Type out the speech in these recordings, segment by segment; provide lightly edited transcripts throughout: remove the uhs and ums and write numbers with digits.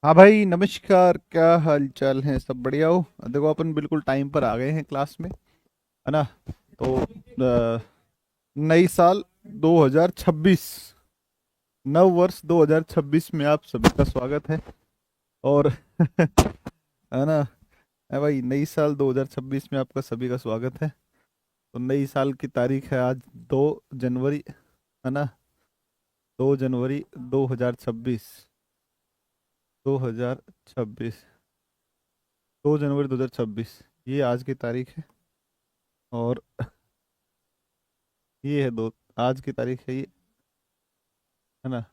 हाँ भाई, नमस्कार। क्या हाल चाल है? सब बढ़िया हो? देखो, अपन बिल्कुल टाइम पर आ गए हैं क्लास में, है ना? तो नई साल 2026, नव वर्ष 2026 में आप सभी का स्वागत है। और है ना? है भाई, नई साल 2026 में आपका सभी का स्वागत है। तो नई साल की तारीख है आज 2 जनवरी, है ना? 2 जनवरी 2026। 2026, 2 जनवरी 2026, ये आज की तारीख है। और ये है दो आज की तारीख है ये, है ना?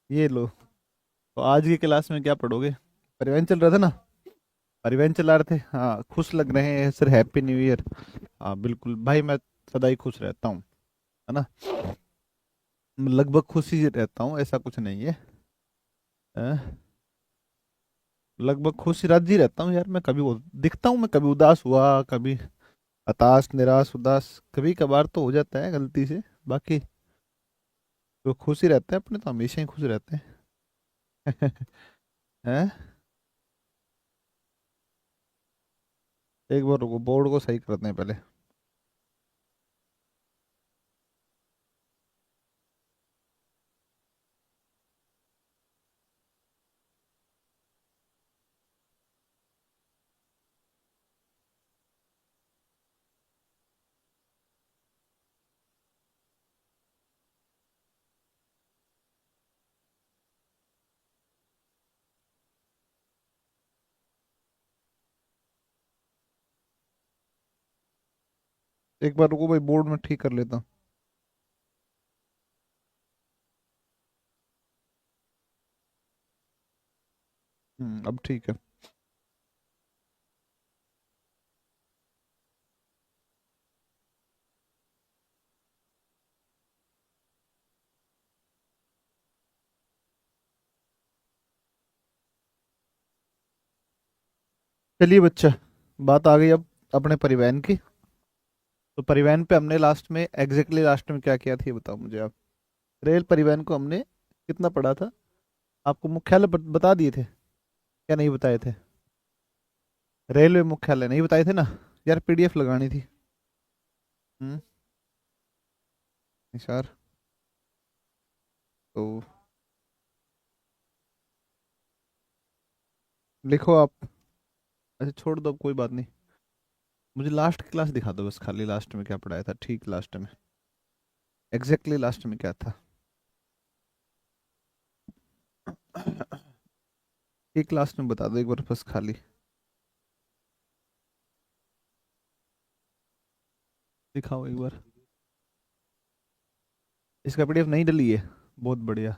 ये लो। तो आज की क्लास में क्या पढ़ोगे? परिवहन चल रहा था ना? परिवहन चला रहे थे, हाँ। खुश लग रहे हैं सर, हैप्पी न्यू ईयर। हाँ बिल्कुल भाई, मैं सदा ही खुश रहता हूँ, है ना? लगभग खुश ही रहता हूँ, ऐसा कुछ नहीं है। हैं? लगभग खुश राजी रहता हूँ यार। मैं कभी दिखता हूँ, मैं कभी उदास हुआ, कभी हताश, निराश, उदास, कभी कभार तो हो जाता है गलती से। बाकी तो खुश ही रहते हैं अपने, तो हमेशा ही खुश रहते हैं। हैं? एक बार रुको, बोर्ड को सही करते हैं पहले। एक बार रुको भाई, बोर्ड में ठीक कर लेता हूँ। अब ठीक है। चलिए बच्चा, बात आ गई अब अपने परिवहन की। तो परिवहन पे हमने लास्ट में, एग्जैक्टली लास्ट में क्या किया था ये बताओ मुझे आप। रेल परिवहन को हमने कितना पढ़ा था? आपको मुख्यालय बता दिए थे, क्या नहीं बताए थे? रेलवे मुख्यालय नहीं बताए थे ना? यार पीडीएफ लगानी थी। हम्म निसार। तो लिखो आप। अच्छा छोड़ दो, अब कोई बात नहीं। मुझे लास्ट क्लास दिखा दो बस, खाली लास्ट में क्या पढ़ाया था, ठीक लास्ट में। एग्जैक्टली लास्ट में क्या था? ठीक लास्ट में बता दो एक बार बस, खाली। दिखाओ एक बार। इसका पीडीएफ नहीं डली है? बहुत बढ़िया।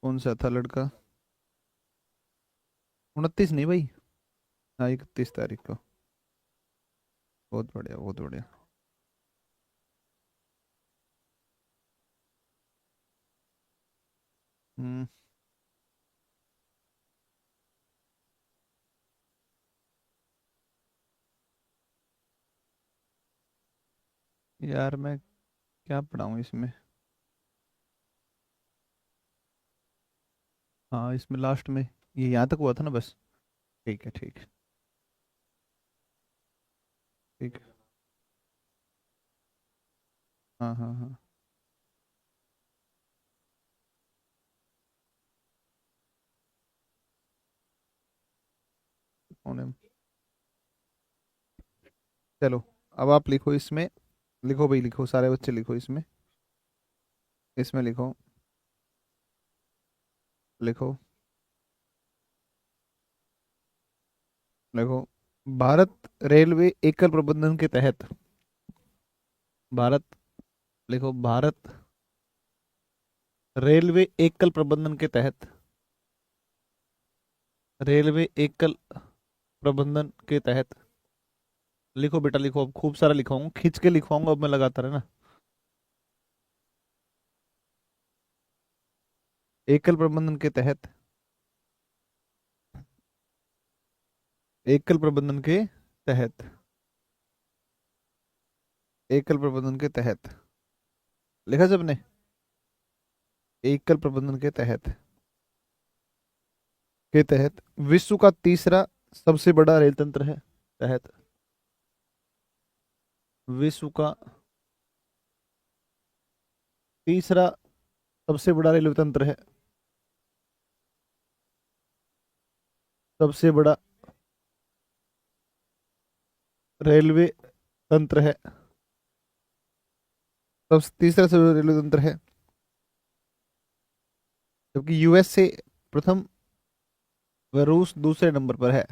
कौन सा था लड़का? 29 नहीं भाई, हाँ 31 तारीख को। बहुत बढ़िया, बहुत बढ़िया। हम्म यार मैं क्या पढ़ाऊँ इसमें? हाँ इसमें लास्ट में, ये यहाँ तक हुआ था ना बस। ठीक है, ठीक है। ठीक है। हाँ हाँ हाँ। होने। चलो, अब आप लिखो इसमें। लिखो भाई, लिखो सारे बच्चे, लिखो इसमें। इसमें लिखो। लिखो। लिखो। भारत रेलवे एकल प्रबंधन के तहत। भारत। लिखो, भारत रेलवे एकल प्रबंधन के तहत। रेलवे एकल प्रबंधन के तहत। लिखो बेटा, लिखो। अब खूब सारा लिखवाऊंगा, खींच के लिखवाऊंगा अब मैं लगातार, है ना? एकल प्रबंधन के तहत। एकल प्रबंधन के तहत। एकल प्रबंधन के तहत। लिखा सबने? एकल प्रबंधन के तहत। के तहत विश्व का तीसरा सबसे बड़ा रेल तंत्र है। तहत विश्व का तीसरा सबसे बड़ा रेलवे तंत्र है। सबसे बड़ा रेलवे तंत्र है। तीसरा सबसे बड़ा रेलवे तंत्र है, जबकि यूएस से प्रथम व रूस दूसरे नंबर पर है,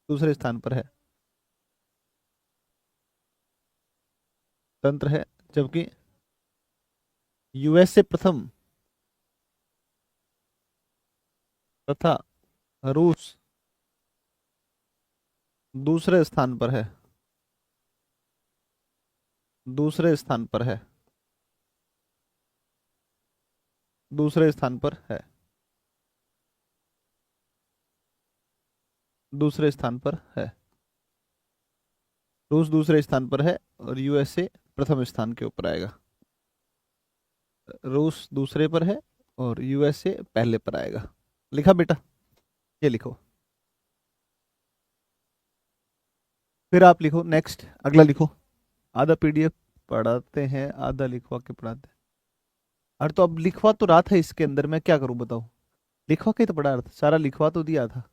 दूसरे स्थान पर है, तंत्र है। जबकि यूएस से प्रथम तथा रूस दूसरे स्थान पर है, दूसरे स्थान पर है, दूसरे स्थान पर है, दूसरे स्थान पर है। रूस दूसरे स्थान पर है और यूएसए प्रथम स्थान के ऊपर आएगा। रूस दूसरे पर है और यूएसए पहले पर आएगा। लिखा बेटा? ये लिखो। फिर आप लिखो नेक्स्ट, अगला लिखो। आधा पीडीएफ पढ़ाते हैं, आधा लिखवा के पढ़ाते हैं। अरे तो अब लिखवा तो रहा था इसके अंदर, मैं क्या करूं बताओ? लिखवा के तो पढ़ा रहा था, सारा लिखवा तो दिया था।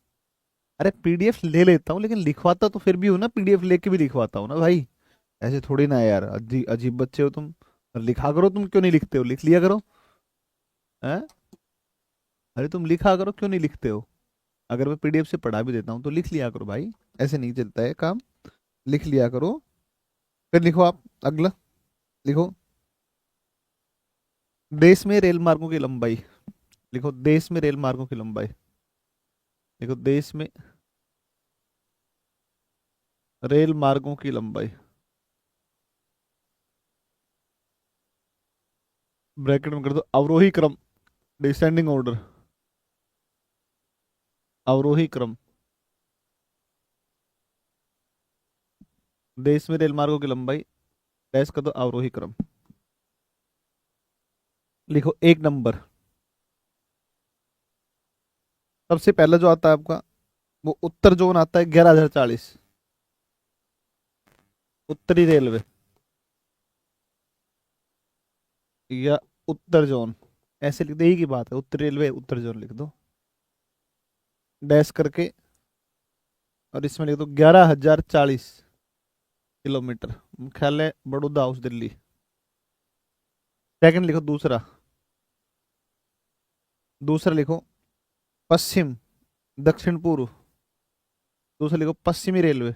अरे पीडीएफ ले लेता हूँ लेकिन लिखवाता तो फिर भी हूँ ना, पीडीएफ लेके भी लिखवाता हूँ ना भाई। ऐसे थोड़ी ना है यार, अजीब अजीब बच्चे हो तुम। लिखा करो, तुम क्यों नहीं लिखते हो? लिख लिया करो। हैं? अरे तुम लिखा करो, क्यों नहीं लिखते हो? अगर मैं पीडीएफ से पढ़ा भी देता हूँ तो लिख लिया करो भाई, ऐसे नहीं चलता है काम। लिख लिया करो। फिर लिखो आप अगला। लिखो, देश में रेल मार्गों की लंबाई। लिखो, देश में रेल मार्गों की लंबाई। लिखो, देश में रेल मार्गों की लंबाई, ब्रैकेट में कर दो अवरोही क्रम, डिसेंडिंग ऑर्डर, अवरोही क्रम। देश में रेल मार्गों की लंबाई, डैश कर दो अवरोही क्रम। लिखो, एक नंबर। सबसे पहला जो आता है आपका, वो उत्तर जोन आता है 11,040। उत्तरी रेलवे या उत्तर जोन, ऐसे लिख दे, ही की बात है, उत्तरी रेलवे उत्तर जोन लिख दो डैश करके। और इसमें लिख दो 11,040 किलोमीटर, मुख्यालय बड़ौदा हाउस दिल्ली। सेकंड लिखो, दूसरा। दूसरा लिखो पश्चिम, दक्षिण पूर्व। दूसरा लिखो पश्चिमी रेलवे।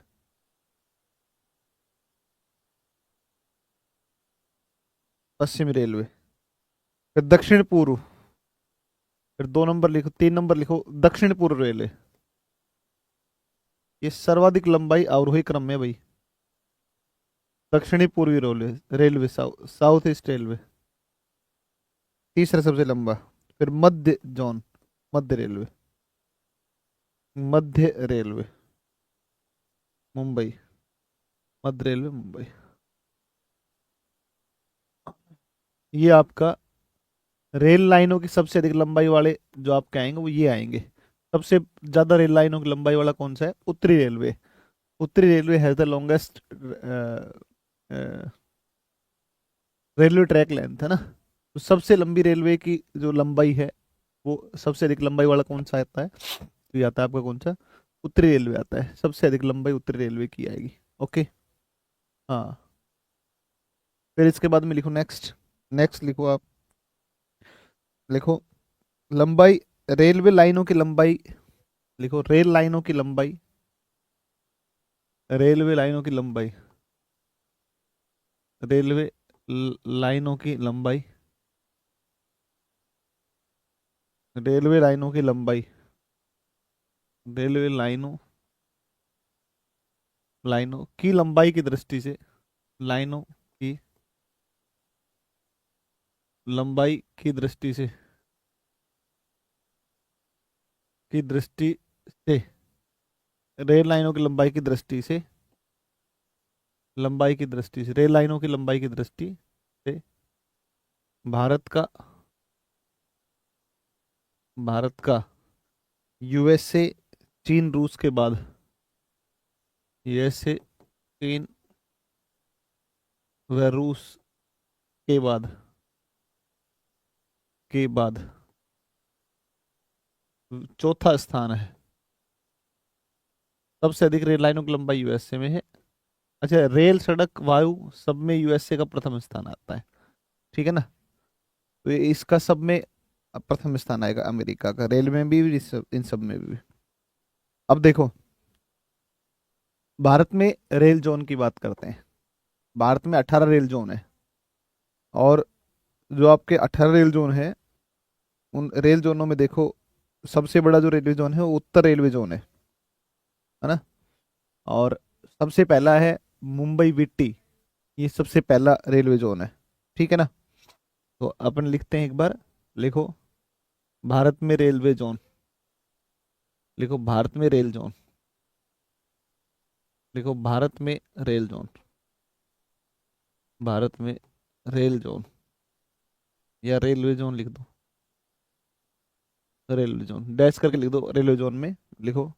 पश्चिमी रेलवे। फिर दक्षिण पूर्व। फिर 2 नंबर लिखो, 3 नंबर लिखो दक्षिण पूर्व रेलवे। ये सर्वाधिक लंबाई अवरोही क्रम में भाई, दक्षिणी पूर्वी railway, railway south east railway तीसरा सबसे लंबा। फिर मध्य जोन, मध्य रेलवे, मध्य रेलवे मुंबई, मध्य रेलवे मुंबई। ये आपका रेल लाइनों की सबसे अधिक लंबाई वाले जो आपके आएंगे वो ये आएंगे। सबसे ज्यादा रेल लाइनों की लंबाई वाला कौन सा है? उत्तरी रेलवे। उत्तरी railway has the longest railway track length, है ना? तो सबसे लंबी रेलवे की जो लंबाई है, वो सबसे अधिक लंबाई वाला कौन सा आता है? तो ये आता है आपका कौन सा? उत्तरी रेलवे आता है, सबसे अधिक लंबाई उत्तरी रेलवे की आएगी। ओके। हाँ। फिर इसके बाद में लिखो नेक्स्ट। नेक्स्ट लिखो आप। लिखो लंबाई, रेलवे लाइनों की लंबाई। लिखो रेल लाइनों की लंबाई, रेलवे लाइनों की लंबाई, रेलवे लाइनों की लंबाई, रेलवे लाइनों की लंबाई, रेलवे लाइनों, लाइनों की लंबाई की दृष्टि से, लाइनों की लंबाई की दृष्टि से, की दृष्टि से, रेल लाइनों की लंबाई की दृष्टि से, लंबाई की दृष्टि से, रेल लाइनों की लंबाई की दृष्टि से भारत का, भारत का यूएसए, चीन, रूस के बाद। यूएसए, चीन व रूस के बाद, के बाद चौथा स्थान है। सबसे अधिक रेल लाइनों की लंबाई यूएसए में है। अच्छा, रेल, सड़क, वायु सब में यूएसए का प्रथम स्थान आता है। ठीक है ना। तो इसका सब में प्रथम स्थान आएगा, अमेरिका का, रेल में भी, इन सब में भी। अब देखो, भारत में रेल जोन की बात करते हैं। भारत में 18 रेल जोन है। और जो आपके 18 रेल जोन है, उन रेल जोनों में देखो, सबसे बड़ा जो रेलवे जोन है वो उत्तर रेलवे जोन है ना। और सबसे पहला है मुंबई विट्टी, ये सबसे पहला रेलवे जोन है। ठीक है ना। तो अपन लिखते हैं एक बार, लिखो भारत में रेलवे जोन, लिखो भारत में रेल जोन, लिखो भारत में रेल जोन, भारत में रेल जोन, या रेलवे जोन लिख दो, रेलवे जोन डैश करके लिख दो। रेलवे जोन में लिखो,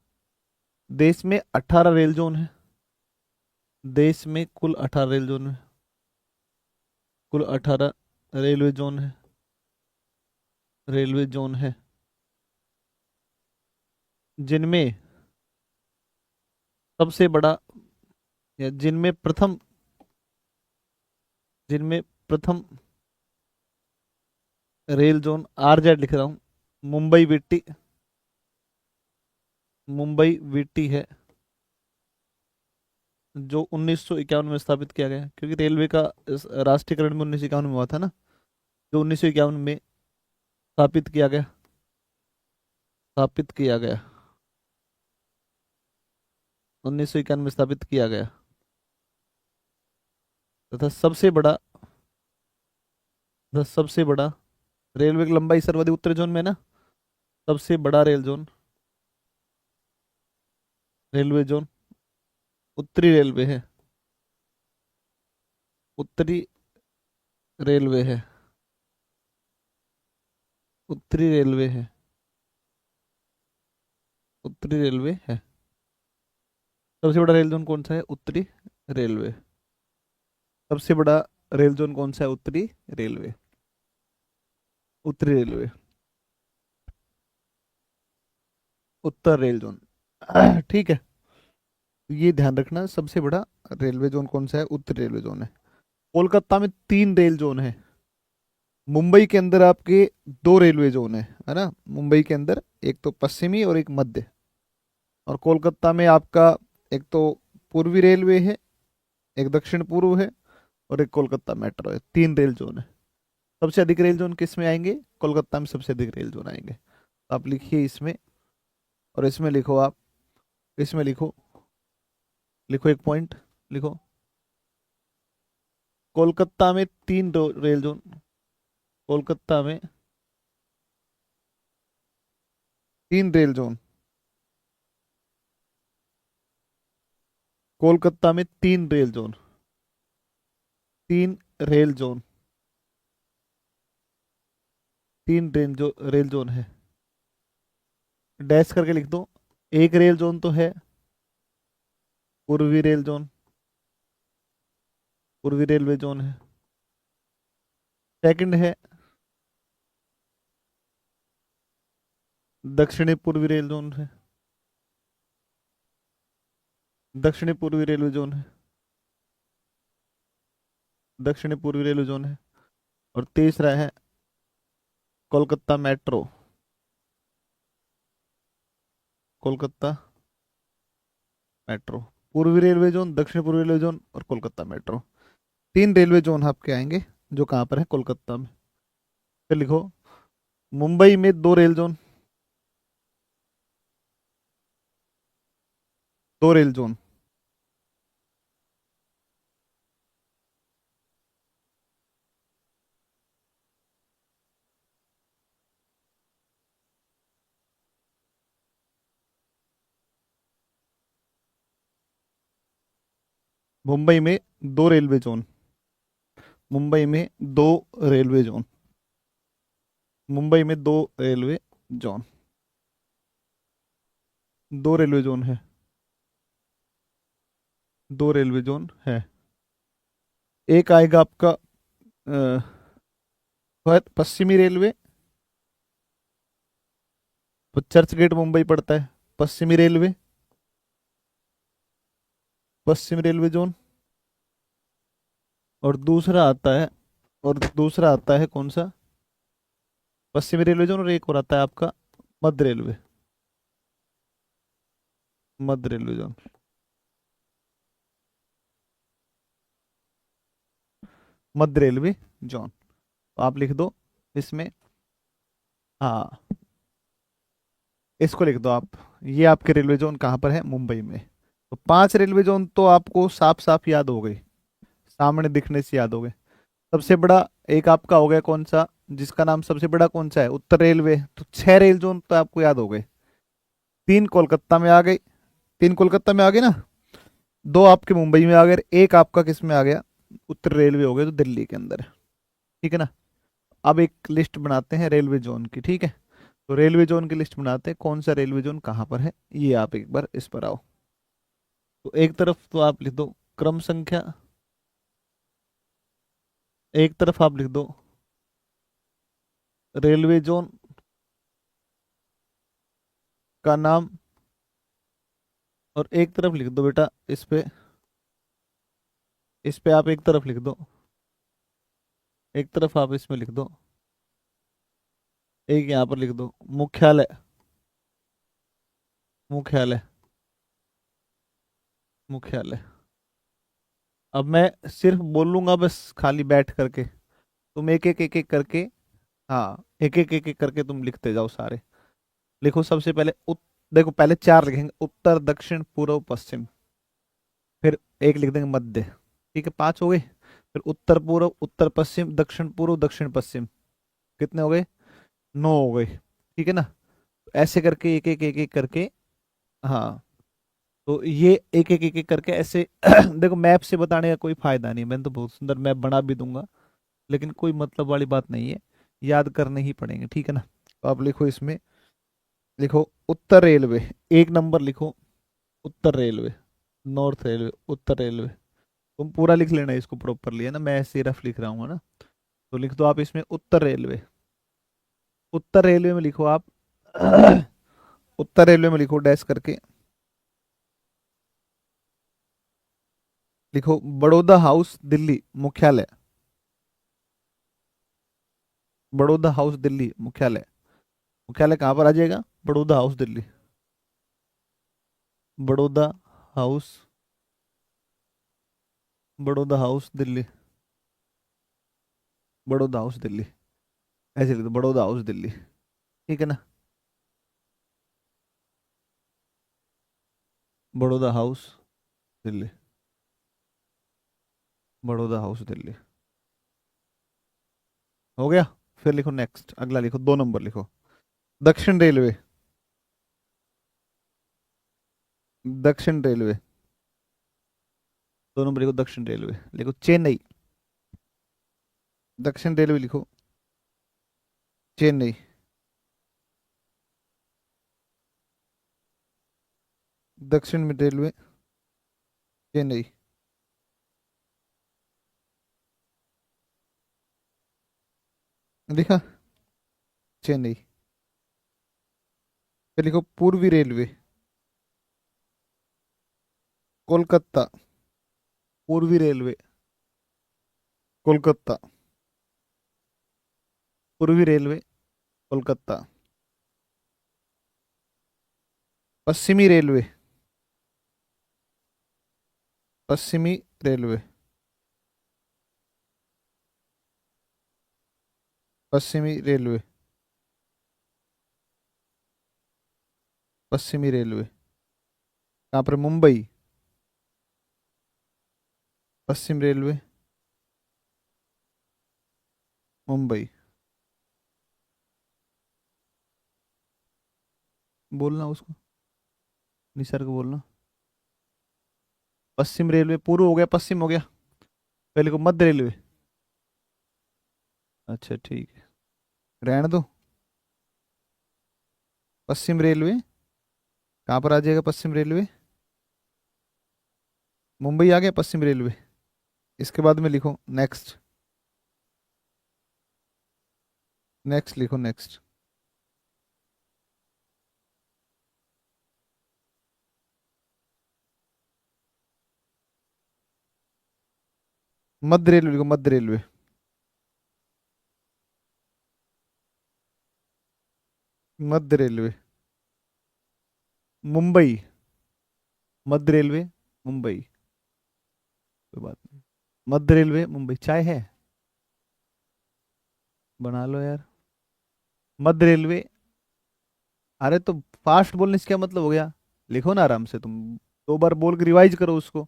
देश में 18 रेल जोन है। देश में कुल 18 रेल जोन है, कुल 18 रेलवे जोन है, रेलवे जोन है, जिनमें सबसे बड़ा, या जिनमें प्रथम, जिनमें प्रथम रेल जोन, आरजेड लिख रहा हूँ, मुंबई विट्टी, मुंबई विट्टी है, जो 1951 में स्थापित किया गया, क्योंकि रेलवे का राष्ट्रीयकरण में 1951 में हुआ था ना, जो 1951 में स्थापित किया गया, स्थापित किया गया, 1951 में स्थापित किया गया। तथा सबसे बड़ा, तथा सबसे बड़ा रेलवे की लंबाई सर्वाधिक उत्तरी जोन में है ना। सबसे बड़ा रेल जोन, रेलवे जोन उत्तरी रेलवे है, उत्तरी रेलवे है, उत्तरी रेलवे है, उत्तरी रेलवे है। सबसे बड़ा रेल जोन कौन सा है? उत्तरी रेलवे। सबसे बड़ा रेल जोन कौन सा है? उत्तरी रेलवे, उत्तरी रेलवे, उत्तर रेल जोन। ठीक है। तो ये ध्यान रखना, सबसे बड़ा रेलवे जोन कौन सा है? उत्तरी रेलवे जोन है। कोलकाता में 3 रेल जोन है। मुंबई के अंदर आपके 2 रेलवे जोन है ना। मुंबई के अंदर एक तो पश्चिमी और एक मध्य। और कोलकाता में आपका एक तो पूर्वी रेलवे है, एक दक्षिण पूर्व है, और एक कोलकाता मेट्रो है। 3 रेल जोन है। सबसे अधिक रेल जोन किस में आएंगे? कोलकाता में सबसे अधिक रेल जोन आएंगे। तो आप लिखिए इसमें, और इसमें लिखो आप, इसमें लिखो, लिखो एक पॉइंट, लिखो कोलकाता में 3 रेल जोन, कोलकाता में 3 रेल जोन, कोलकाता में 3 rail zone, 3 rail zone, 3 rail zone है। डैश करके लिख दो। एक रेल जोन तो है पूर्वी रेल जोन, पूर्वी रेलवे जोन है। सेकंड है दक्षिणी पूर्वी रेल जोन है, दक्षिणी पूर्वी रेलवे जोन है, दक्षिणी पूर्वी रेलवे जोन है। और तीसरा है कोलकाता मेट्रो, कोलकाता मेट्रो। पूर्वी रेलवे जोन, दक्षिण पूर्वी रेलवे जोन और कोलकाता मेट्रो। 3 रेलवे जोन आपके आएंगे, जो कहाँ पर है? कोलकाता में। फिर लिखो मुंबई में 2 rail zone, 2 rail zone. Mumbai में 2 रेलवे जोन, मुंबई में 2 रेलवे जोन, मुंबई में 2 रेलवे जोन। दो रेलवे जोन है, दो रेलवे जोन है। एक आएगा आपका पश्चिमी रेलवे, चर्च गेट मुंबई पड़ता है, पश्चिमी रेलवे, पश्चिम रेलवे जोन। और दूसरा आता है, और दूसरा आता है कौन सा, पश्चिमी रेलवे जोन, और एक और आता है आपका मध्य रेलवे, मध्य रेलवे जोन। मध्य रेलवे जोन, तो आप लिख दो इसमें। हाँ, इसको लिख दो आप। ये आपके रेलवे जोन कहाँ पर है, मुंबई में। तो पांच रेलवे जोन तो आपको साफ साफ याद हो गई, सामने दिखने से याद हो गए। सबसे बड़ा एक आपका हो गया कौन सा, जिसका नाम सबसे बड़ा कौन सा है, उत्तर रेलवे। तो छह रेल जोन तो आपको याद हो गए। तीन कोलकाता में आ गई, तीन कोलकाता में आ गए ना, दो आपके मुंबई में आ गए, एक आपका किस में आ गया, उत्तर रेलवे हो गया, तो दिल्ली के अंदर है। ठीक है ना। अब एक लिस्ट बनाते हैं रेलवे जोन की, ठीक है। तो रेलवे जोन की लिस्ट बनाते हैं, कौन सा रेलवे जोन कहाँ पर है, ये आप एक बार इस पर आओ। तो एक तरफ तो आप लिख दो क्रम संख्या, एक तरफ आप लिख दो रेलवे जोन का नाम, और एक तरफ लिख दो बेटा इस पे, इस पे आप एक तरफ लिख दो, एक तरफ आप इसमें लिख दो, एक यहाँ पर लिख दो मुख्यालय, मुख्यालय, मुख्यालय। अब मैं सिर्फ बोलूंगा बस, खाली बैठ करके, तुम एक एक करके, हाँ एक एक करके तुम लिखते जाओ सारे। लिखो सबसे पहले देखो पहले चार लिखेंगे, उत्तर दक्षिण पूर्व पश्चिम, फिर एक लिख देंगे मध्य। ठीक है, पांच हो गए। फिर उत्तर पूर्व, उत्तर पश्चिम, दक्षिण पूर्व, दक्षिण पश्चिम, कितने हो गए, नौ हो गए। ठीक है ना। ऐसे करके एक एक करके, हाँ। तो ये एक एक करके ऐसे देखो मैप से बताने का कोई फायदा नहीं, मैंने तो बहुत सुंदर मैप बना भी दूंगा, लेकिन कोई मतलब वाली बात नहीं है, याद करने ही पड़ेंगे। ठीक है ना। तो आप लिखो इसमें, लिखो उत्तर रेलवे, एक नंबर लिखो उत्तर रेलवे, नॉर्थ रेलवे, उत्तर रेलवे। तुम पूरा लिख लेना इसको प्रॉपरली, है ना, मैं ऐसे रफ लिख रहा हूँ, है ना। तो लिख दो आप इसमें उत्तर रेलवे। उत्तर रेलवे में लिखो आप उत्तर रेलवे में लिखो डैश करके, लिखो बड़ौदा हाउस दिल्ली मुख्यालय, बड़ौदा हाउस दिल्ली मुख्यालय। मुख्यालय कहाँ पर आ जाएगा, Baroda house Delhi, Baroda house, Baroda house Delhi, Baroda house Delhi, ऐसे लिख दो बड़ौदा हाउस दिल्ली। ठीक है ना। बड़ौदा हाउस दिल्ली, बड़ौदा हाउस दिल्ली, हो गया। फिर लिखो नेक्स्ट, अगला लिखो, दो नंबर लिखो दक्षिण रेलवे, दक्षिण रेलवे, दो नंबर लिखो दक्षिण रेलवे, लिखो चेन्नई, दक्षिण रेलवे लिखो चेन्नई, दक्षिण में रेलवे चेन्नई, लिखा चेन्नई। फिर लिखो पूर्वी रेलवे कोलकाता, पूर्वी रेलवे कोलकाता, पूर्वी रेलवे कोलकाता, पश्चिमी रेलवे, पश्चिमी रेलवे, पश्चिमी रेलवे, पश्चिमी रेलवे कहाँ पर, मुंबई, पश्चिम रेलवे मुंबई। बोलना उसको, निसर्ग बोलना। पश्चिम रेलवे पूर्व हो गया, पश्चिम हो गया, पहले को मध्य रेलवे। अच्छा ठीक है, रहने दो। पश्चिम रेलवे कहाँ पर आ जाएगा पश्चिम रेलवे? मुंबई आ गया पश्चिम रेलवे। इसके बाद में लिखो नेक्स्ट। नेक्स्ट लिखो नेक्स्ट। मध्य रेलवे लिखो, मध्य रेलवे। मध्य रेलवे। मुंबई। मध्य रेलवे मुंबई। कोई बात नहीं। मध्य रेलवे मुंबई। चाय है? बना लो यार। मध्य रेलवे। अरे तो फास्ट बोलने से क्या मतलब हो गया? लिखो ना आराम से तुम। दो बार बोल के रिवाइज करो उसको।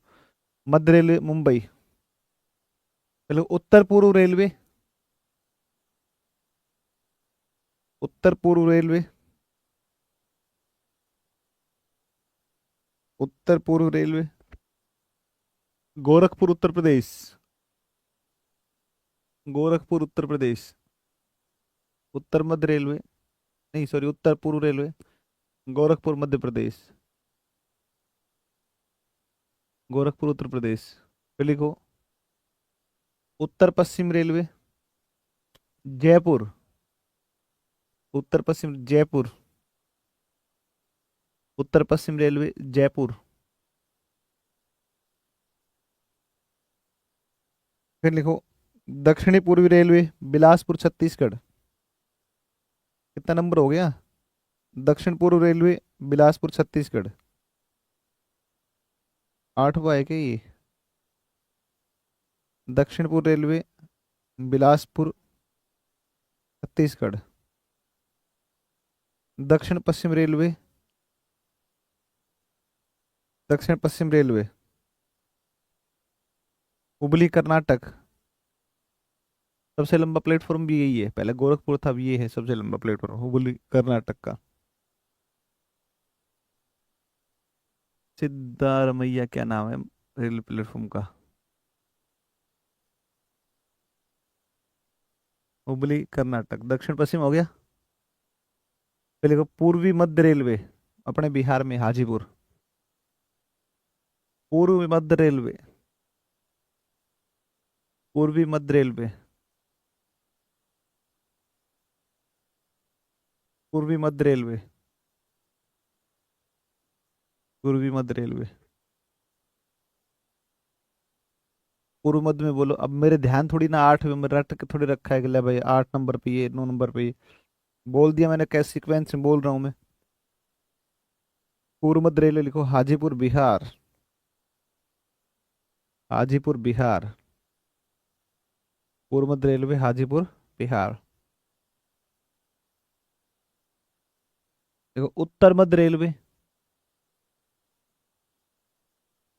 मध्य रेलवे मुंबई। चलो उत्तर पूर्व रेलवे। उत्तर पूर्व रेलवे। उत्तर पूर्व रेलवे। गोरखपुर उत्तर प्रदेश। गोरखपुर उत्तर प्रदेश। उत्तर मध्य रेलवे। नहीं सॉरी, उत्तर पूर्व रेलवे। गोरखपुर मध्य प्रदेश। गोरखपुर उत्तर प्रदेश। फिर लिखो उत्तर पश्चिम रेलवे। जयपुर। उत्तर पश्चिम जयपुर। उत्तर पश्चिम रेलवे जयपुर। फिर लिखो दक्षिणी पूर्वी रेलवे बिलासपुर छत्तीसगढ़। कितना नंबर हो गया? दक्षिण पूर्व रेलवे बिलासपुर छत्तीसगढ़। आठवां है क्या ये? दक्षिण पूर्व रेलवे बिलासपुर छत्तीसगढ़। दक्षिण पश्चिम रेलवे। दक्षिण पश्चिम रेलवे हुबली कर्नाटक। सबसे लंबा प्लेटफॉर्म भी यही है, पहले गोरखपुर था, अब ये है सबसे लंबा प्लेटफॉर्म हुबली कर्नाटक का। सिद्धारमैया क्या नाम है रेलवे प्लेटफॉर्म का? हुबली कर्नाटक दक्षिण पश्चिम हो गया। पहले को पूर्वी मध्य रेलवे अपने बिहार में हाजीपुर। पूर्वी मध्य रेलवे। पूर्वी मध्य रेलवे। पूर्वी मध्य रेलवे। पूर्वी मध्य रेलवे। पूर्व मध्य में बोलो। अब मेरे ध्यान थोड़ी ना आठ में रट के थोड़ी रखा है कि ले भाई 8 नंबर पे ये 9 नंबर पे ये। बोल दिया मैंने, कैसे सीक्वेंस में बोल रहा हूँ मैं। पूर्व मध्य रेलवे लिखो हाजीपुर बिहार। हाजीपुर बिहार। पूर्व मध्य रेलवे हाजीपुर बिहार। देखो उत्तर मध्य रेलवे।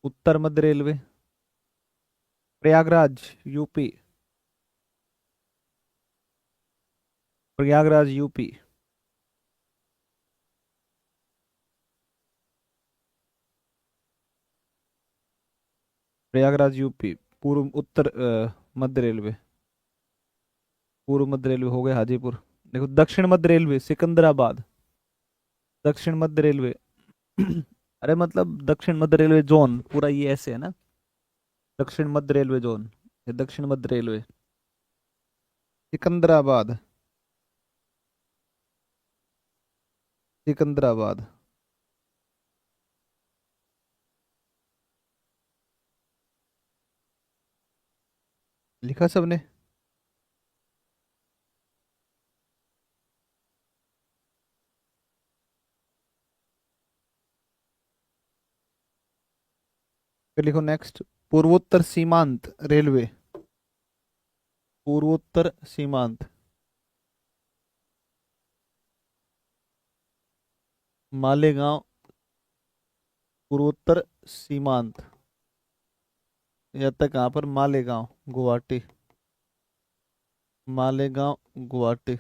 उत्तर मध्य railway Prayagraj UP. Prayagraj UP. Prayagraj UP. पूर्व उत्तर मध्य रेलवे। पूर्व मध्य रेलवे हो गया हाजीपुर। देखो दक्षिण मध्य रेलवे सिकंदराबाद। दक्षिण मध्य रेलवे अरे मतलब दक्षिण मध्य रेलवे जोन पूरा ये ऐसे है ना। दक्षिण मध्य रेलवे जोन। ये दक्षिण मध्य रेलवे सिकंदराबाद। सिकंदराबाद। लिखा सबने? फिर लिखो नेक्स्ट। पूर्वोत्तर सीमांत रेलवे। पूर्वोत्तर सीमांत। मालेगांव। पूर्वोत्तर सीमांत। या तक कहाँ पर? मालेगांव गुवाहाटी। मालेगांव गुवाहाटी।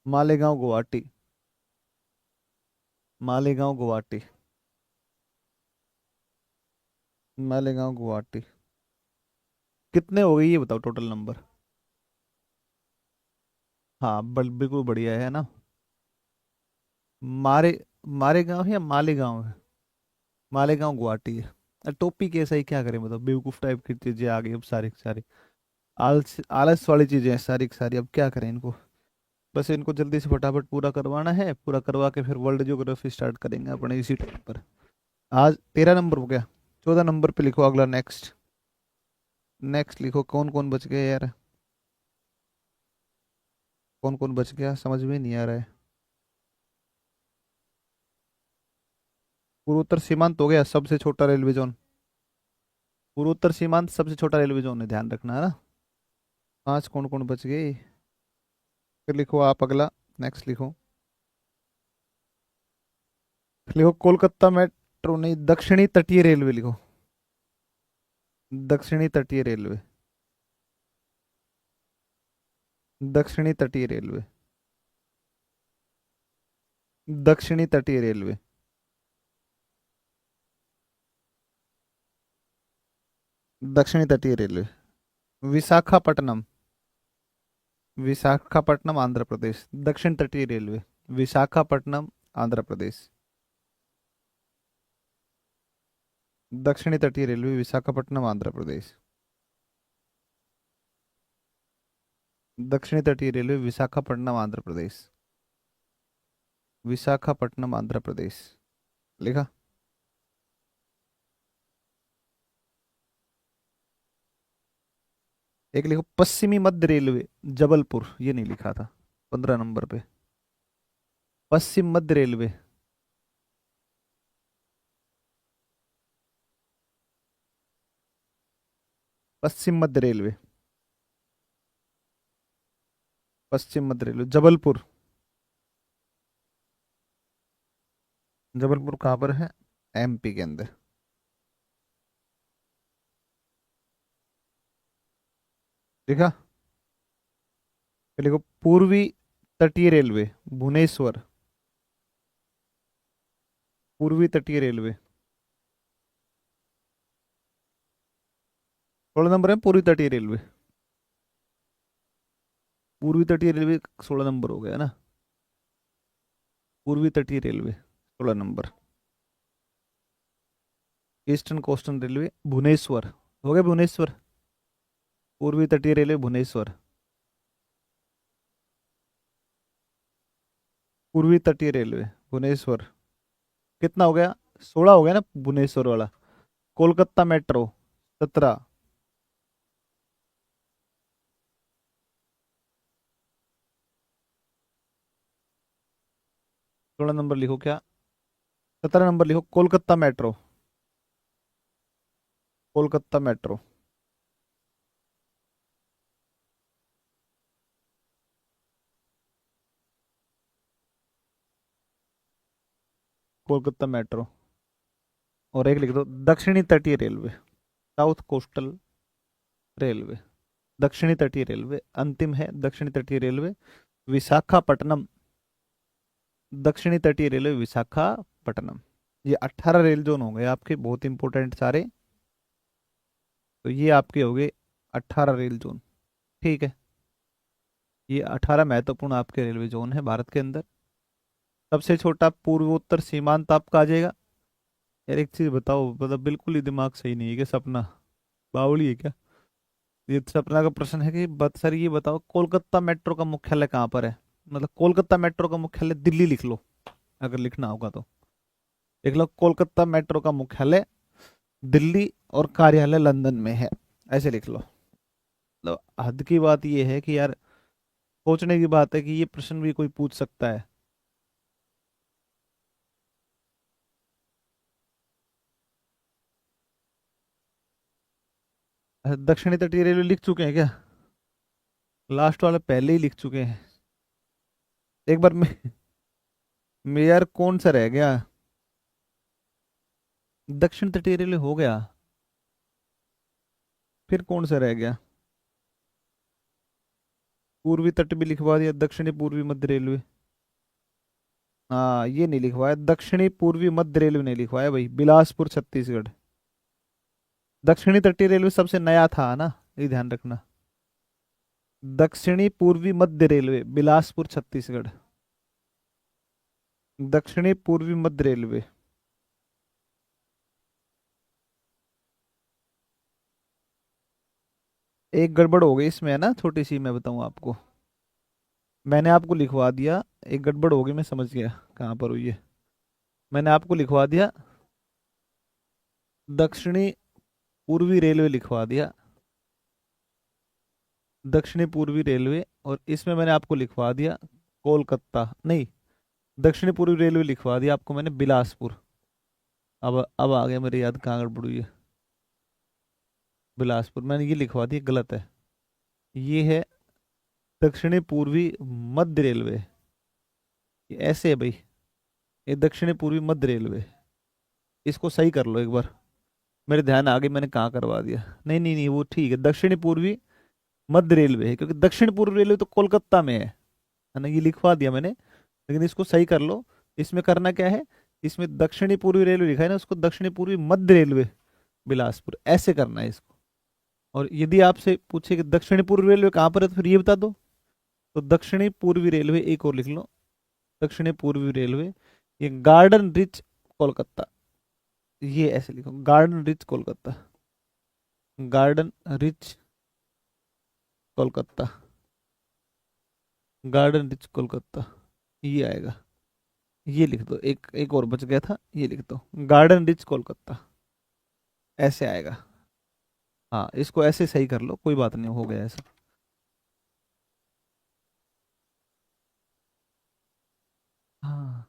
मालेगांव गुवाहाटी। मालेगांव गुवाहाटी। मालेगांव गुवाहाटी। कितने हो गए ये बताओ टोटल नंबर? हाँ बिल्कुल बढ़िया है ना। मारे मारेगांव है या मालेगांव है? मालेगांव गुवाहाटी है। टोपी कैसा ही क्या करें, मतलब बेवकूफ टाइप की चीजें आ गई अब सारी की सारी। आलस आलस वाली चीजें हैं सारी की सारी, अब क्या करें इनको। बस इनको जल्दी से फटाफट पूरा करवाना है, पूरा करवा के फिर वर्ल्ड ज्योग्राफी स्टार्ट करेंगे अपने इसी टाइम पर। आज 13 नंबर हो गया। 14 नंबर पे लिखो अगला, नेक्स्ट। नेक्स्ट लिखो, कौन कौन बच गए यार? कौन कौन बच गया समझ में नहीं आ रहा है। पूर्वोत्तर सीमांत हो गया सबसे छोटा रेलवे जोन। पूर्वोत्तर सीमांत सबसे छोटा रेलवे जोन है, ध्यान रखना है ना। 5 कौन कौन बच गए? फिर लिखो आप अगला, नेक्स्ट लिखो। लिखो कोलकाता मेट्रो नहीं, दक्षिणी तटीय रेलवे लिखो। दक्षिणी तटीय रेलवे। दक्षिणी तटीय रेलवे। दक्षिणी तटीय रेलवे। दक्षिणी तटीय रेलवे। विशाखापट्टनम। विशाखापट्टनम आंध्र प्रदेश, दक्षिण तटीय रेलवे। विशाखापट्टनम आंध्र प्रदेश। दक्षिणी तटीय रेलवे विशाखापट्टनम आंध्र प्रदेश। दक्षिणी तटीय रेलवे विशाखापट्टनम आंध्र प्रदेश। विशाखापट्टनम आंध्र प्रदेश। लिखा। एक लिखो पश्चिमी मध्य रेलवे, जबलपुर, ये नहीं लिखा था 15 नंबर पे। पश्चिम मध्य रेलवे। पश्चिम मध्य रेलवे। पश्चिम मध्य रेलवे जबलपुर। जबलपुर कहाँ पर है? एमपी के अंदर। लिखा। फिर लिखो पूर्वी तटीय रेलवे, भुवनेश्वर। पूर्वी तटीय रेलवे। 16 नंबर है पूर्वी तटीय रेलवे। पूर्वी तटीय रेलवे 16 नंबर हो गया ना। पूर्वी तटीय रेलवे 16 नंबर। Eastern Coastal Railway Bhubaneswar. हो गया भुवनेश्वर। पूर्वी तटीय रेलवे भुवनेश्वर। पूर्वी तटीय रेलवे भुवनेश्वर। कितना हो गया? 16 हो गया ना भुवनेश्वर वाला। कोलकाता मेट्रो 17। 16 नंबर लिखो क्या? 17 नंबर लिखो Kolkata metro. Kolkata metro. Kolkata metro. और एक लिख दो दक्षिणी तटीय रेलवे, साउथ कोस्टल रेलवे। दक्षिणी तटीय रेलवे अंतिम है, दक्षिणी तटीय रेलवे विशाखापट्टनम। दक्षिणी तटीय रेलवे विशाखापट्टनम। ये 18 रेल जोन हो गए आपके, बहुत इंपॉर्टेंट सारे। तो ये आपके हो गए 18 रेल जोन। ठीक है। ये 18 महत्वपूर्ण आपके रेलवे जोन है भारत के अंदर। सबसे छोटा पूर्वोत्तर सीमांत आपका आ जाएगा। यार एक चीज बताओ, मतलब बिल्कुल ही दिमाग सही नहीं है क्या? सपना बावली है क्या? ये सपना का प्रश्न है कि बत सर ये बताओ कोलकाता मेट्रो का मुख्यालय कहाँ पर है? मतलब कोलकाता मेट्रो का मुख्यालय दिल्ली लिख लो, अगर लिखना होगा तो। देख लो कोलकाता मेट्रो का मुख्यालय दिल्ली और कार्यालय लंदन में है, ऐसे लिख लो। मतलब हद की बात ये है कि यार, सोचने की बात है कि ये प्रश्न भी कोई पूछ सकता है। दक्षिणी तटीय रेलवे लिख चुके हैं क्या? लास्ट वाला पहले ही लिख चुके हैं। एक बार में यार कौन सा रह गया? दक्षिण तटीय रेलवे हो गया, फिर कौन सा रह गया? पूर्वी तट भी लिखवा दिया, दक्षिणी पूर्वी मध्य रेलवे। हाँ ये नहीं लिखवाया, दक्षिणी पूर्वी मध्य रेलवे नहीं लिखवाया भाई, बिलासपुर छत्तीसगढ़। दक्षिणी तटीय रेलवे सबसे नया था ना, ये ध्यान रखना। दक्षिणी पूर्वी मध्य रेलवे बिलासपुर छत्तीसगढ़। दक्षिणी पूर्वी मध्य रेलवे। एक गड़बड़ हो गई इसमें है ना, छोटी सी, मैं बताऊं आपको। मैंने आपको लिखवा दिया, एक गड़बड़ हो गई, मैं समझ गया कहाँ पर हुई है। मैंने आपको लिखवा दिया दक्षिणी पूर्वी रेलवे लिखवा दिया, दक्षिणी पूर्वी रेलवे, और इसमें मैंने आपको लिखवा दिया कोलकाता, नहीं, दक्षिणी पूर्वी रेलवे लिखवा दिया आपको मैंने बिलासपुर। अब आ गया मेरे याद कहाँ गड़बड़ हुई है। बिलासपुर मैंने ये लिखवा दिया, गलत है। ये है दक्षिणी पूर्वी मध्य रेलवे। ये ऐसे है भाई, ये दक्षिणी पूर्वी मध्य रेलवे। इसको सही कर लो एक बार। मेरे ध्यान आ गई मैंने कहाँ करवा दिया। नहीं नहीं नहीं, वो ठीक है, दक्षिणी पूर्वी मध्य रेलवे है, क्योंकि दक्षिण पूर्व रेलवे तो कोलकाता में है ना, ये लिखवा दिया मैंने। लेकिन इसको सही कर लो। इसमें करना क्या है, इसमें दक्षिणी पूर्वी रेलवे लिखा है ना, उसको दक्षिणी पूर्वी मध्य रेलवे बिलासपुर ऐसे करना है इसको। और यदि आपसे पूछे कि दक्षिणी पूर्व रेलवे कहाँ पर है, तो फिर ये बता दो। तो दक्षिणी पूर्वी रेलवे एक और लिख लो, दक्षिणी पूर्वी रेलवे, ये गार्डन रिच कोलकाता। ये ऐसे लिखो, garden rich Kolkata, garden rich Kolkata, garden rich Kolkata, ये आएगा। ये लिख दो, एक एक और बच गया था, ये लिख दो, गार्डन रिच कोलकाता, ऐसे आएगा। हाँ, इसको ऐसे सही कर लो, कोई बात नहीं, हो गया ऐसा। हाँ,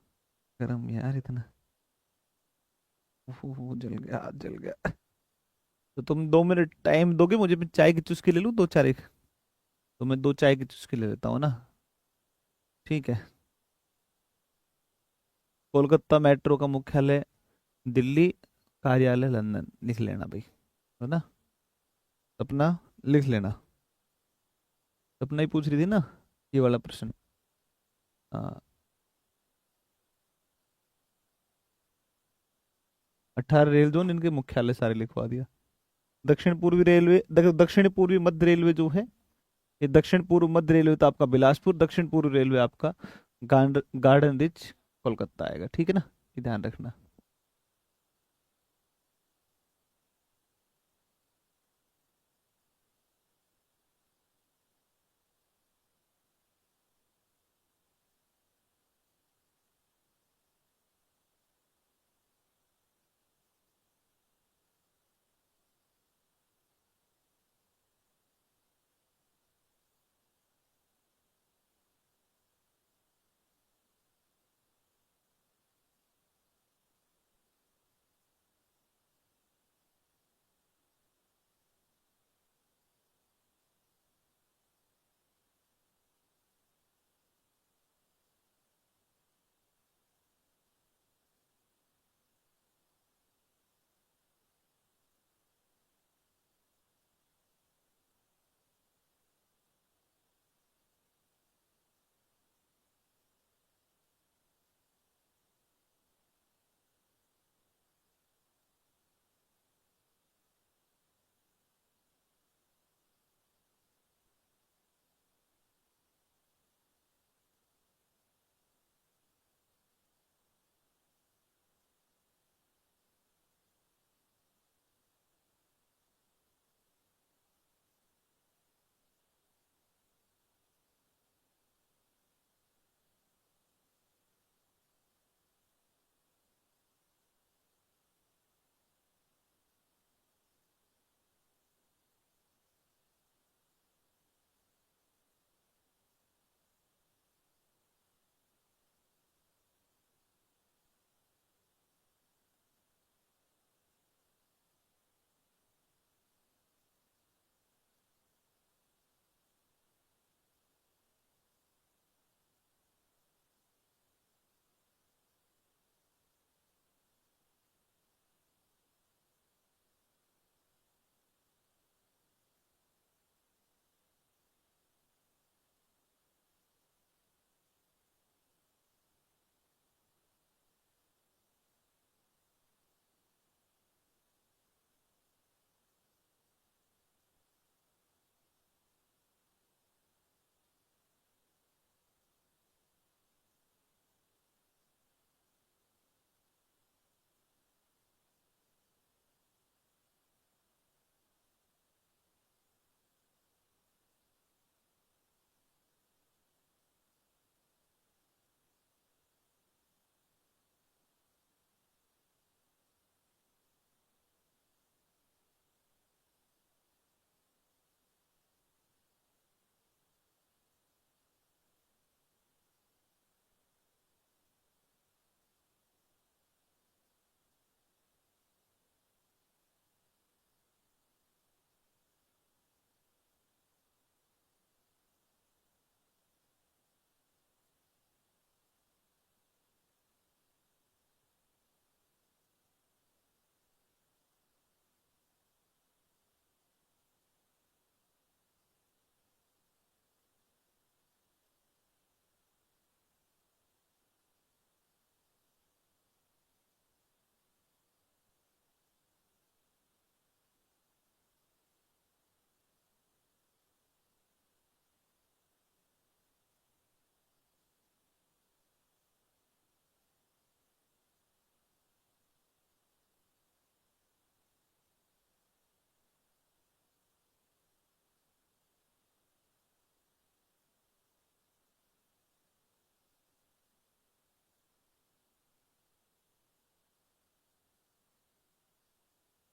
गरम यार इतना। जल गया, हाथ जल गया। तो तुम 2 मिनट टाइम दोगे मुझे, मैं चाय की चुस्की ले लूँ दो चार एक। तो मैं दो चाय की चुस्की ले लेता हूँ ना। ठीक है। कोलकाता मेट्रो का मुख्यालय दिल्ली, कार्यालय लंदन, लिख लेना भाई, है ना। अपना लिख लेना। अपना ही पूछ रही थी ना, ये वाला प्रश्न। हाँ। 18 रेल जोन, इनके मुख्यालय सारे लिखवा दिया। दक्षिण पूर्वी रेलवे, दक्षिण पूर्वी मध्य रेलवे जो है, ये दक्षिण पूर्व मध्य रेलवे तो आपका बिलासपुर, दक्षिण पूर्व रेलवे आपका गार्डन रिच कोलकाता आएगा, ठीक है ना। ये ध्यान रखना।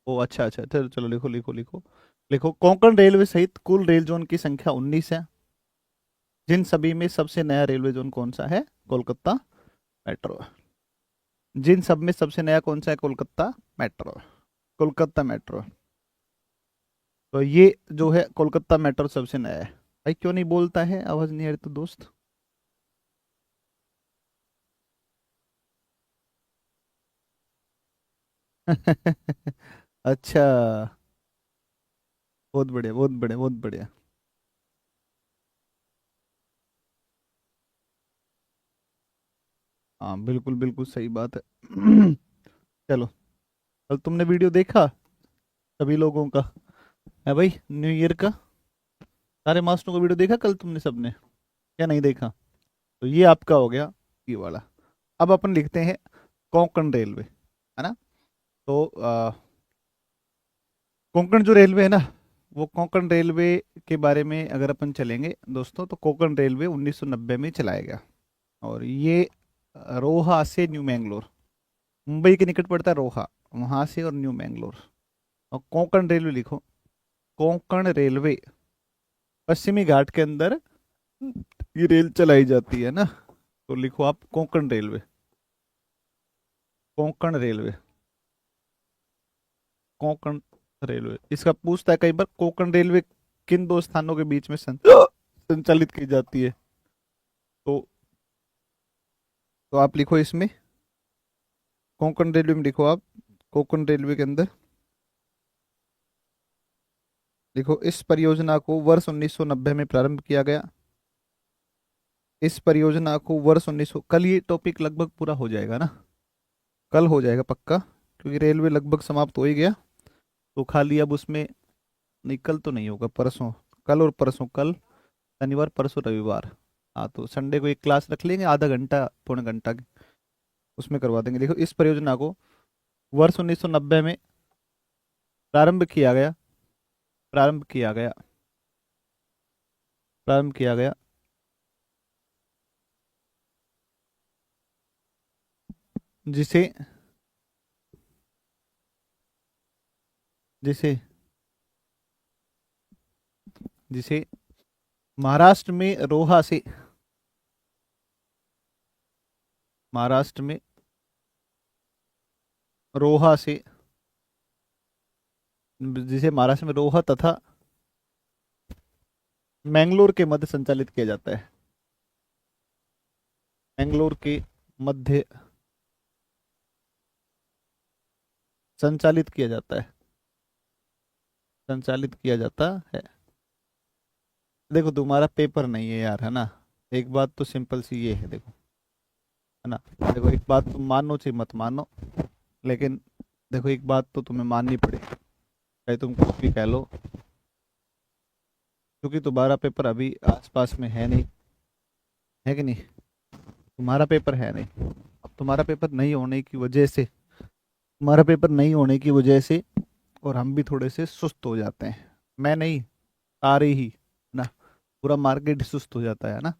ओ अच्छा अच्छा, चलो चलो, लिखो लिखो लिखो। लिखो, कोंकण रेलवे सहित कुल रेल जोन की संख्या 19 है, जिन सभी में सबसे नया रेलवे जोन कौन सा है? कोलकाता मेट्रो। जिन सब में सबसे नया कौन सा है? कोलकाता मेट्रो। कोलकाता मेट्रो। तो ये जो है कोलकाता मेट्रो सबसे नया है। भाई क्यों नहीं बोलता है? आवाज नहीं आ रही तो दोस्त। अच्छा, बहुत बढ़िया बहुत बढ़िया बहुत बढ़िया। हाँ बिल्कुल बिल्कुल सही बात है। चलो, कल तुमने वीडियो देखा सभी लोगों का? है भाई, न्यू ईयर का सारे मास्टरों का वीडियो देखा कल तुमने सबने? क्या नहीं देखा? तो ये आपका हो गया ये वाला। अब अपन लिखते हैं कोंकण रेलवे, है ना? तो कोंकण जो रेलवे है ना, वो कोंकण रेलवे के बारे में अगर अपन चलेंगे दोस्तों, तो कोंकण रेलवे 1990 में चलाया गया। और ये रोहा से न्यू मैंगलोर, मुंबई के निकट पड़ता है रोहा, वहां से और न्यू मैंगलोर। और कोंकण रेलवे लिखो, कोंकण रेलवे पश्चिमी घाट के अंदर ये रेल चलाई जाती है ना। तो लिखो आप Konkan railway. Konkan railway, Konkan railway. इसका पूछता है कई बार, कोंकण रेलवे किन दो स्थानों के बीच में संचालित की जाती है? तो आप लिखो इसमें, कोंकण रेलवे में लिखो आप, कोंकण रेलवे के अंदर लिखो, इस परियोजना को वर्ष 1990 में प्रारंभ किया गया। इस परियोजना को वर्ष 1900, कल ये टॉपिक लगभग पूरा हो जाएगा ना? कल हो जाएगा पक्का, क्योंकि रेलवे लगभग समाप्त हो ही गया। तो खाली अब उसमें, नहीं कल तो नहीं होगा, परसों। कल और परसों, कल शनिवार परसों रविवार। हाँ, तो संडे को एक क्लास रख लेंगे, आधा घंटा पौने घंटा की, उसमें करवा देंगे। देखो, इस परियोजना को वर्ष 1990 में प्रारंभ किया गया, प्रारंभ किया गया, प्रारंभ किया गया, जिसे जिसे जिसे महाराष्ट्र में रोहा से, महाराष्ट्र में रोहा से, जिसे महाराष्ट्र में रोहा तथा मैंगलोर के मध्य संचालित किया जाता है। मैंगलोर के मध्य संचालित किया जाता है, संचालित किया जाता है। देखो, तुम्हारा पेपर नहीं है यार, है ना? एक बात तो सिंपल सी ये है, देखो, है ना? देखो, एक बात तुम मानो चाहे मत मानो, लेकिन देखो, एक बात तो तुम्हें माननी पड़ेगी, चाहे तुम कुछ भी कह लो, क्योंकि तुम्हारा पेपर अभी आसपास में है नहीं, है कि नहीं? तुम्हारा पेपर है नहीं। अब तुम्हारा पेपर नहीं होने की वजह से, तुम्हारा पेपर नहीं होने की वजह से और हम भी थोड़े से सुस्त हो जाते हैं। मैं नहीं, सारे ही ना, पूरा मार्केट सुस्त हो जाता है ना।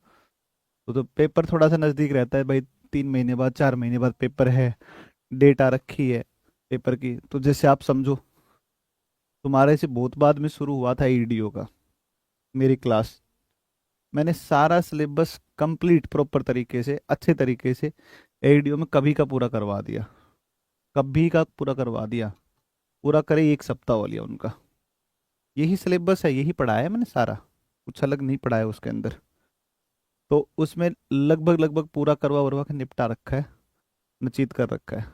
तो पेपर थोड़ा सा नज़दीक रहता है भाई, 3 महीने बाद 4 महीने बाद पेपर है, डेट आ रखी है पेपर की। तो जैसे आप समझो, तुम्हारे से बहुत बाद में शुरू हुआ था ईडीओ का मेरी क्लास। मैंने सारा सिलेबस कंप्लीट प्रॉपर तरीके से, अच्छे तरीके से एडीओ में कभी का पूरा करवा दिया, कभी का पूरा करवा दिया। पूरा करे 1 सप्ताह हो लिया उनका। यही सिलेबस है, यही पढ़ाया है मैंने सारा, कुछ अलग नहीं पढ़ाया उसके अंदर। तो उसमें लगभग लगभग पूरा करवा वरवा के निपटा रखा है, नचीत कर रखा है।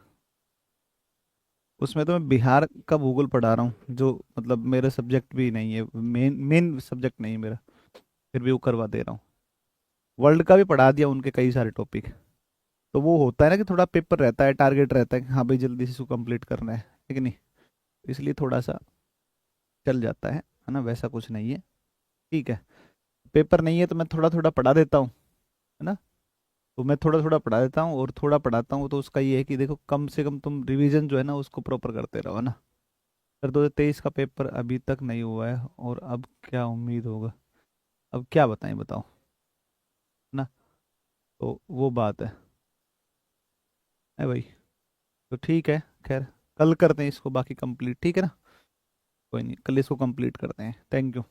उसमें तो मैं बिहार का भूगोल पढ़ा रहा हूँ, जो मतलब मेरा सब्जेक्ट भी नहीं है, मेन मेन सब्जेक्ट नहीं है मेरा, फिर भी वो करवा दे रहा हूँ। वर्ल्ड का भी पढ़ा दिया, उनके कई सारे टॉपिक। तो वो होता है ना कि थोड़ा पेपर रहता है, टारगेट रहता है कि हाँ भाई जल्दी से इसको कंप्लीट करना है कि नहीं? इसलिए थोड़ा सा चल जाता है ना? वैसा कुछ नहीं है, ठीक है। पेपर नहीं है तो मैं थोड़ा थोड़ा पढ़ा देता हूँ, है ना? तो मैं थोड़ा थोड़ा पढ़ा देता हूँ और थोड़ा पढ़ाता हूँ, तो उसका ये है कि देखो, कम से कम तुम रिवीजन जो है ना उसको प्रॉपर करते रहो, है ना? फिर 2023 का पेपर अभी तक नहीं हुआ है, और अब क्या उम्मीद होगा? अब क्या बताएं, बताओ, है ना? तो वो बात है भाई। तो ठीक है, खैर, कल करते हैं इसको बाकी कंप्लीट, ठीक है ना? कोई नहीं, कल इसको कंप्लीट करते हैं। Thank you.